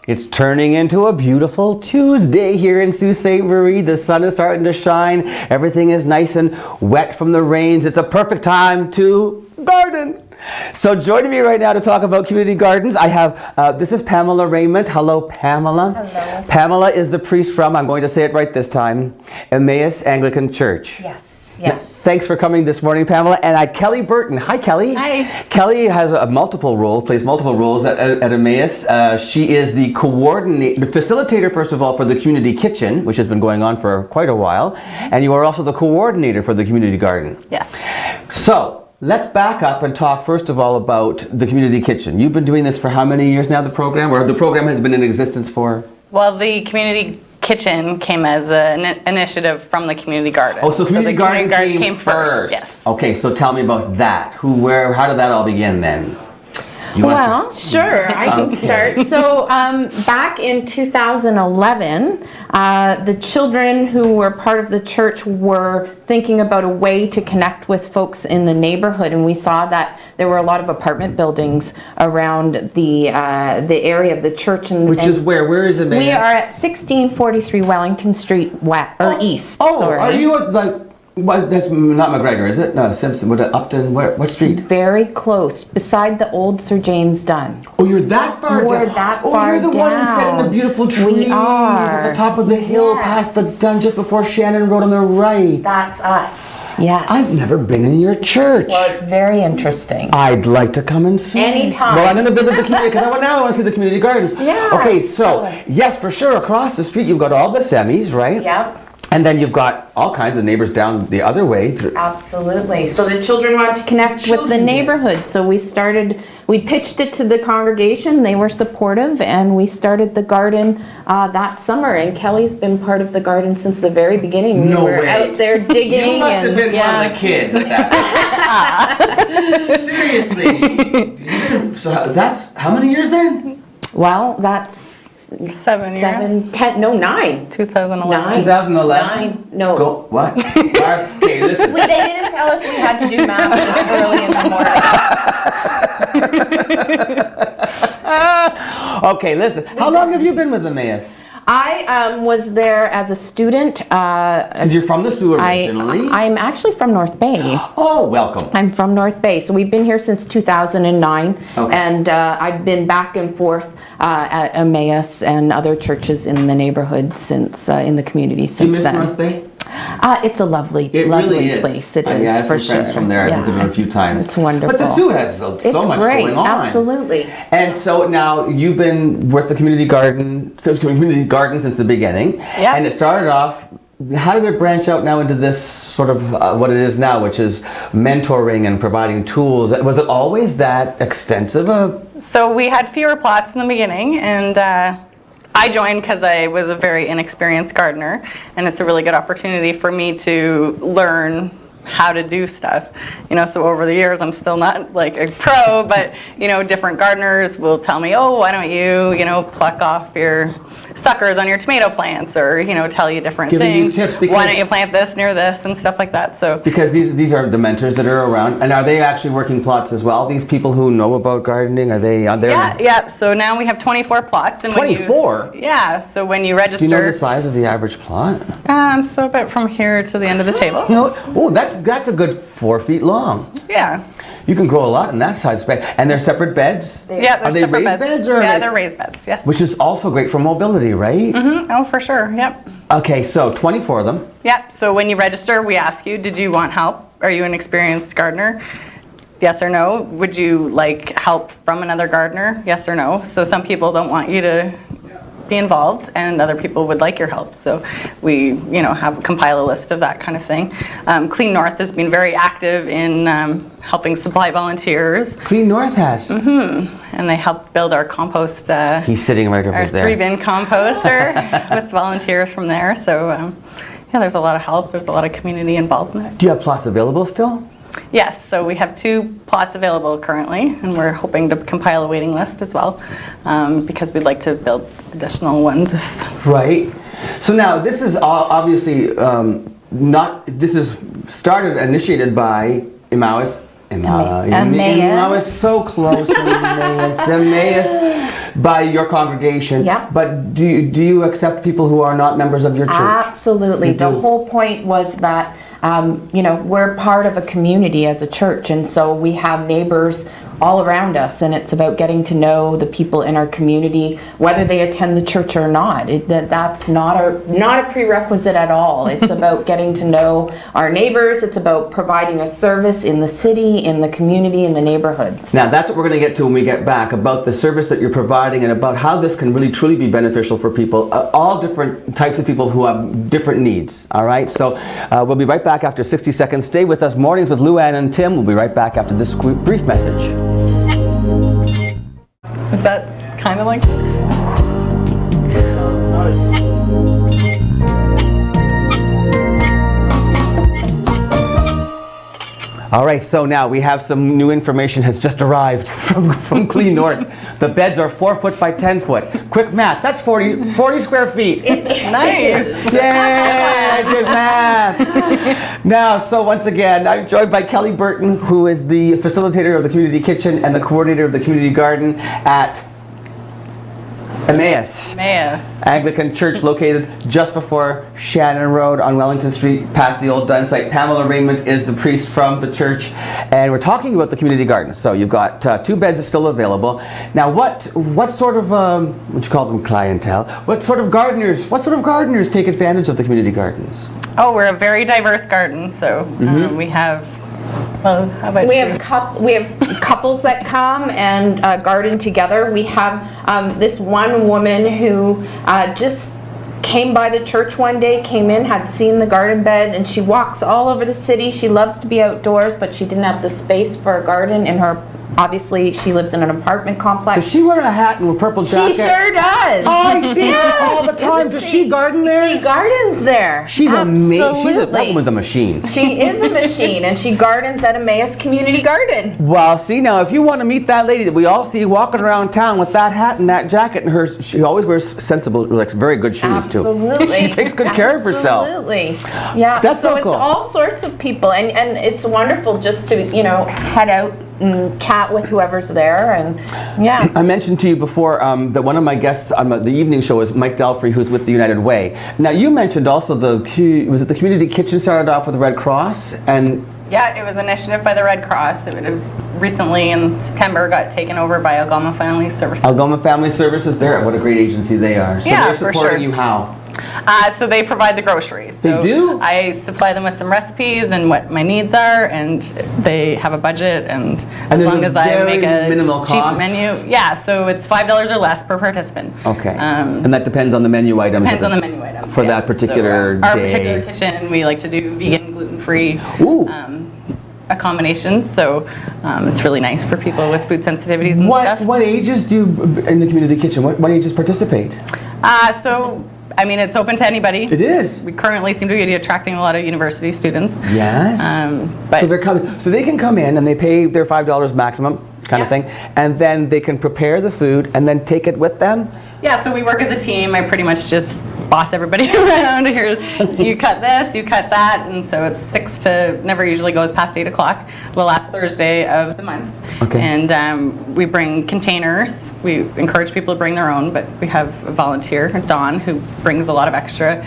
It's turning into a beautiful Tuesday here in Sault Ste. Marie. The sun is starting to shine. Everything is nice and wet from the rains. It's a perfect time to garden. So joining me right now to talk about community gardens, I have, this is Pamela Rayment. Hello, Pamela. Hello. Pamela is the priest from, I'm going to say it right this time, Emmaus Anglican Church. Yes, yes. Thanks for coming this morning, Pamela. And Kelly Burton. Hi, Kelly. Hi. Kelly has plays multiple roles at Emmaus. She is the facilitator, first of all, for the community kitchen, which has been going on for quite a while. And you are also the coordinator for the community garden. Yes. So, let's back up and talk first of all about the community kitchen. You've been doing this for how many years now, the program? Or the program has been in existence for? Well, the community kitchen came as an initiative from the community garden. Oh, so community garden came first. Yes. Okay, so tell me about that. How did that all begin then? Well, sure, I can start. So back in 2011, the children who were part of the church were thinking about a way to connect with folks in the neighborhood, and we saw that there were a lot of apartment buildings around the area of the church. Which is where? Where is it? We are at 1643 Wellington Street East. Oh, sorry. Are you at that's not McGregor, is it? No, Simpson. What, Upton? What street? Very close, beside the old Sir James Dunn. Oh, you're that far down. We're that far you're the one sitting in the beautiful trees We are. at the top of the hill, past the Dunn, just before Shannon Road on the right. That's us. Yes. I've never been in your church. Well, it's very interesting. I'd like to come and see. Anytime. Well, I'm going to visit the community because I want to see the community gardens. Yeah. Okay, so yes, for sure, across the street you've got all the semis, right? Yep. And then you've got all kinds of neighbors down the other way. Absolutely. So the children wanted to connect with the neighborhood. So we pitched it to the congregation. They were supportive, and we started the garden that summer. And Kelly's been part of the garden since the very beginning. No we were way. out there digging. You must have been one of the kids at that. Seriously. So that's how many years then? Well, that's 7 years. 10, no, 9. 2011. 2011? 9, no. Go, what? Okay, listen. They didn't tell us we had to do math this early in the morning. Okay, listen. How long have you been with Emmaus? I was there as a student. Because you're from the Soo originally. I'm actually from North Bay. Oh, welcome. I'm from North Bay, so we've been here since 2009, and I've been back and forth at Emmaus and other churches in the neighborhood since in the community since then. Do you miss North Bay? It's a lovely really place. It I is have for some sure. friends from there. I've visited a few times. It's wonderful. But the Soo has so much going on. Absolutely. And so now you've been with the community garden since the beginning. Yep. And it started off. How did it branch out now into this sort of what it is now, which is mentoring and providing tools? Was it always that extensive? So we had fewer plots in the beginning, and I joined because I was a very inexperienced gardener, and it's a really good opportunity for me to learn how to do stuff. So over the years, I'm still not like a pro, but different gardeners will tell me, oh, why don't you, pluck off your suckers on your tomato plants, or tell you different things. You tips why don't you plant this near this and stuff like that. So because these are the mentors that are around, and are they actually working plots as well? These people who know about gardening, are they on there? Yeah. So now we have 24 plots. And 24. Yeah. So when you register, do you know the size of the average plot? So about from here to the end of the table. Oh, that's a good 4 feet long. Yeah. You can grow a lot in that size space. And they're separate beds? Yeah, are they separate raised beds? Or they're raised beds, yes. Which is also great for mobility, right? Mm-hmm. Oh, for sure, yep. Okay, so 24 of them. Yep, so when you register, we ask you, did you want help? Are you an experienced gardener? Yes or no? Would you like help from another gardener? Yes or no? So some people don't want you to be involved, and other people would like your help. So we, compile a list of that kind of thing. Clean North has been very active in helping supply volunteers. Clean North has? Mm-hmm. And they helped build our compost. He's sitting right over our there. 3-bin composter with volunteers from there. So there's a lot of help. There's a lot of community involvement. Do you have plots available still? Yes, so we have 2 plots available currently, and we're hoping to compile a waiting list as well, because we'd like to build additional ones. Right. So now this is obviously initiated by Emmaus. Emmaus, so close. Emmaus. by your congregation. Yeah. But do you accept people who are not members of your church? Absolutely. The whole point was that, we're part of a community as a church, and so we have neighbors all around us, and it's about getting to know the people in our community, whether they attend the church or not. That's not a prerequisite at all. It's about getting to know our neighbors. It's about providing a service in the city, in the community, in the neighborhoods. Now that's what we're going to get to when we get back, about the service that you're providing and about how this can really truly be beneficial for people, all different types of people who have different needs. All right, so we'll be right back after 60 seconds. Stay with us. Mornings with Luann and Tim. We'll be right back after this brief message. Is that kind of like? All right, so now we have some new information has just arrived from Clean North. The beds are 4 foot by 10 foot. Quick math, that's 40 square feet. Nice. Yay, good math. Now, so once again, I'm joined by Kelly Burton, who is the facilitator of the community kitchen and the coordinator of the community garden at Emmaus. Anglican Church, located just before Shannon Road on Wellington Street, past the old Dunn site. Pamela Rayment is the priest from the church, and we're talking about the community garden. So you've got 2 beds that's still available. Now, what sort of what you call them, clientele? What sort of gardeners take advantage of the community gardens? Oh, we're a very diverse garden, so we have. Well, how about We you? have couples that come and garden together. We have this one woman who just came by the church one day, came in, had seen the garden bed, and she walks all over the city. She loves to be outdoors, but she didn't have the space for a garden in her. Obviously, she lives in an apartment complex. Does she wear a hat and a purple jacket? She sure does. Oh, I see her all the time. Isn't Does she garden there? She gardens there. She's amazing. That Absolutely. woman's a machine. She is a machine, and she gardens at Emmaus Community Garden. Well, see, now, if you want to meet that lady that we all see walking around town with that hat and that jacket, and she always wears sensible, like very good shoes, too. Absolutely. She takes good care of herself. Absolutely. Yeah. That's so it's cool. all sorts of people, and it's wonderful just to, head out and chat with whoever's there, and yeah. I mentioned to you before that one of my guests on the evening show is Mike Delfrey, who's with the United Way. Now, you mentioned also the community kitchen started off with the Red Cross, and Yeah, it was an initiative by the Red Cross. It would have recently in September got taken over by Algoma Family Services. Algoma Family Services, what a great agency they are. So Yeah, they're for supporting sure. you how? So they provide the groceries. They So do? I supply them with some recipes and what my needs are, and they have a budget, and as there's long a as I very make a minimal cheap cost? menu, yeah. So it's $5 or less per participant. Okay. And that depends on the menu items. Depends on the menu items For yeah. that particular Our day. particular kitchen, we like to do vegan, gluten-free. Ooh. Accommodations, so it's really nice for people with food sensitivities and stuff. What ages do you, in the community kitchen, what ages participate? So, I mean, it's open to anybody. It is. We currently seem to be attracting a lot of university students. Yes. But So they're coming. So they can come in and they pay their $5 maximum kind of Yeah. thing, and then they can prepare the food and then take it with them. yeah, so we work as a team. I pretty much just boss everybody around. Here's, you cut this, you cut that, and so it's 6 to, never usually goes past 8 o'clock, the last Thursday of the month. Okay. And we bring containers. We encourage people to bring their own, but we have a volunteer, Dawn, who brings a lot of extra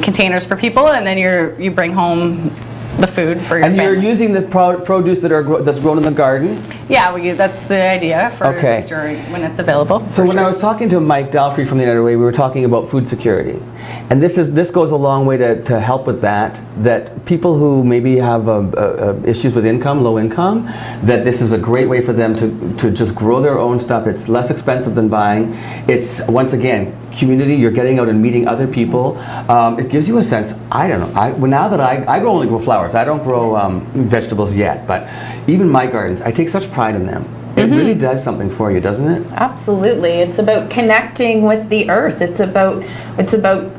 containers for people, and then you bring home the food for your And family. you're using the produce that's grown in the garden. Yeah, that's the idea for Okay. during when it's available. So when I was talking to Mike Delfrey from the United Way, we were talking about food security, and this goes a long way to help with that people who maybe have issues with income, low income, that this is a great way for them to just grow their own stuff. It's less expensive than buying. It's, once again, community. You're getting out and meeting other people. It gives you a sense. I don't know. Now that I only grow flowers. I don't grow vegetables yet, but even my gardens, I take such pride in them. It really does something for you, doesn't it? Absolutely. It's about connecting with the earth. It's about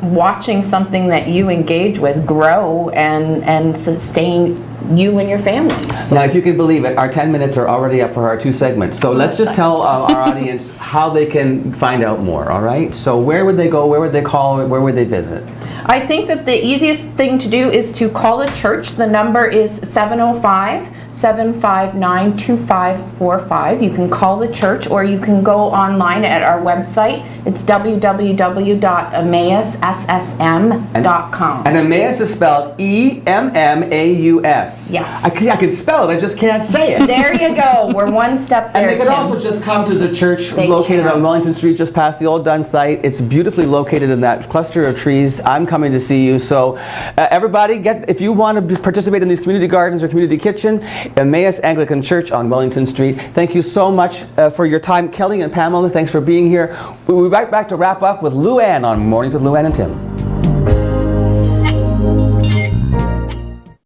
watching something that you engage with grow and sustain you and your family. So. Now, if you can believe it, our 10 minutes are already up for our 2 segments. So let's just tell our audience how they can find out more, all right? So where would they go? Where would they call? Where would they visit? I think that the easiest thing to do is to call the church. The number is 705-759-2545. You can call the church, or you can go online at our website. It's www.emmaussm.com. And Emmaus is spelled E-M-M-A-U-S. Yes. I can spell it, I just can't say it. There you go. We're one step there, And they could Tim. also just come to the church They located can. on Wellington Street, just past the old Dunn site. It's beautifully located in that cluster of trees. I'm coming to see you. So everybody, if you want to participate in these community gardens or community kitchen, Emmaus Anglican Church on Wellington Street. Thank you so much for your time. Kelly and Pamela, thanks for being here. We'll be right back to wrap up with Luann on Mornings with Luann and Tim.